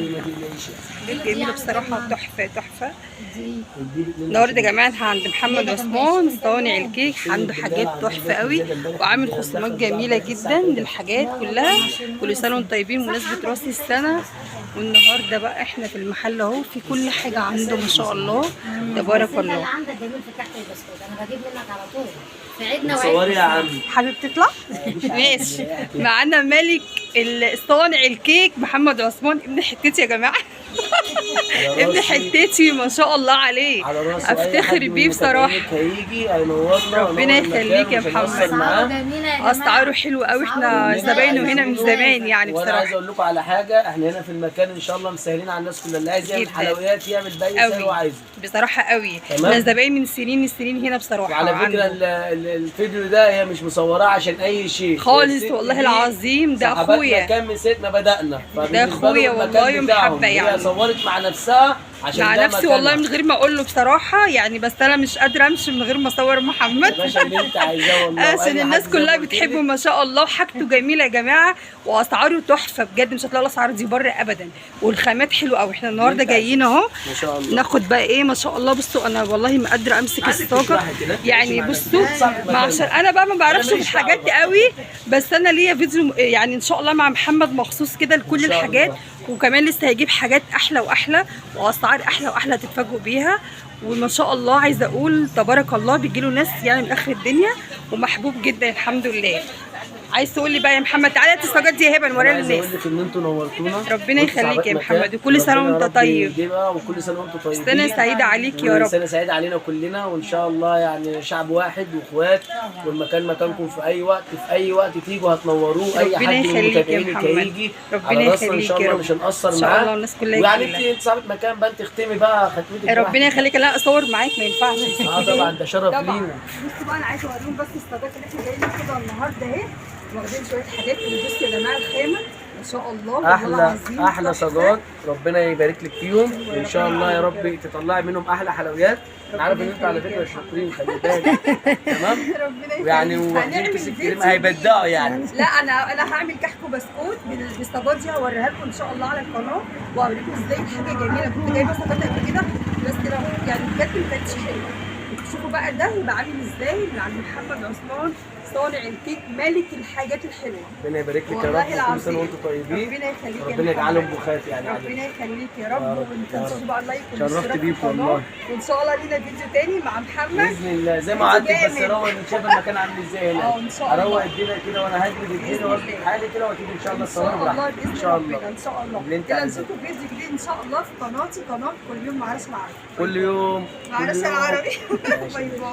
ما تقلقيش بيت جميل بصراحه، تحفه تحفه. النهارده يا جماعه عند محمد عثمان صانع الكيك، عنده حاجات تحفه قوي وعامل خصومات جميله جدا للحاجات كلها. كل سنه وانتم طيبين بمناسبه راس السنه. والنهارده بقى احنا في المحل اهو، في كل حاجه عنده ما شاء الله تبارك الله. اللي عندك جميل في كحك البسكوت، انا بجيب منك على طول في عيدنا صوري يا عم. حابب تطلع؟ ماشي. معانا ملك صانع الكيك محمد عثمان، ابن حتتي يا جماعه. ابن حتتي ما شاء الله عليه، افتخر بيه بصراحه. هيجي هينورنا. ربنا يخليك يا محمد. اسعاره حلوه قوي، احنا زباينه هنا من زمان يعني وانا بصراحه. عايز اقول لكم على حاجه، احنا هنا في المكان ان شاء الله مسهلين على الناس كلها، اللي عايز يعمل حلويات يعمل باي سعر هو عايزه بصراحه قوي. احنا زباين من سنين السنين هنا بصراحه. وعلى فكره الفيديو ده هي مش مصوراه عشان اي شيء خالص والله العظيم، ده اخويا. كان من ساعه ما بدانا، ده اخويا والله ومحبه يعني. هي صورت مع نفسها عشان مع نفسي والله من غير ما اقول له بصراحه يعني، بس انا مش قادره امشي من غير ما اصور محمد. يا باشا اللي انت عايزاه والله. عشان الناس كلها بتحبه ما شاء الله، وحاجته جميله يا جماعه، واسعاره تحفه بجد. مش هتلاقوا الاسعار دي بره ابدا، والخامات حلوه قوي. احنا النهارده جايين اهو ما شاء الله ناخد بقى ايه ما شاء الله. بصوا انا والله ما قادره امسك الصاجه يعني. بصوا ما عشان انا بقى ما بعرفش في الحاجات دي قوي، بس انا ليا فيديو يعني ان شاء الله مع محمد مخصوص كده لكل الحاجات. وكمان لسه هيجيب حاجات احلى واحلى واسعار احلى واحلى تتفاجئوا بيها. وما شاء الله عايزه اقول تبارك الله، بيجي له ناس يعني من اخر الدنيا، ومحبوب جدا الحمد لله. عايز تقول لي بقى يا محمد تعالى الصاجات دي يا هبه نوريها للناس. عايز اقول لك ان انتوا نورتونا. ربنا يخليك يا محمد، وكل سنه وانت طيب. وكل سنه وانتم طيبين. سنه سعيده عليك يا رب. سنه سعيده علينا كلنا، وان شاء الله يعني شعب واحد واخوات، والمكان مكانكم في اي وقت، في اي وقت تيجوا هتنوروه. اي حد من المتابعين هيجي ربنا يخليك ان شاء الله مش هنقصر معاه ان شاء الله. الناس كلها يعني انت صاحبه مكان بقى، انت تختمي بقى ختمتك. ربنا يخليك. لا اصور معاك ما ينفعش. طبعا ده شرف لينا. بصوا بقى انا عايزه اوريهم بس الصاجات اللي احنا جايين ناخدها النهارده اهي. واخدين شويه حاجات. بصوا يا جماعه الخامه ما شاء الله احلى صاجات، ربنا يبارك لك فيهم، وان شاء الله يا رب تطلعي منهم احلى حلويات. انا عارف ان انتوا على فكره شاطرين، خلي بالك. تمام يعني واخدين كيس الكريم هيبدعوا يعني. لا انا هعمل كحك وبسكوت بالصاجات دي، هوريها لكم ان شاء الله على القناه، واوريكم ازاي حاجه جميله. كنت جايبه صاجات قبل كده بس كده يعني بجد ما كانتش حلوه. شوفوا بقى ده يبقى عامل ازاي من عند محمد عثمان صانع الكيك، ملك الحاجات الحلوه. ربنا يبارك لك يا رب، كل سنه وانتم طيبين. ربنا يخليك يا ربنا يجعلهم بخات يعني. ربنا يخليك يا رب. وما تنسوش بقى اللايك شرفت بيكم والله. وان شاء الله لينا فيديو تاني مع محمد باذن الله. زي ما قعدت بس اروق، انت شايف المكان عامل ازاي هنا. ان شاء الله اروق الدنيا كده وانا هجري الدنيا واظبط حالي كده، واكيد ان شاء الله الصور براحتك. ان شاء الله ان شاء الله. يلا نشوفكم فيديو جديد ان شاء الله في قناتي، قناه كل يوم مع رشا العربي. كل يوم مع رشا العربي. باي باي.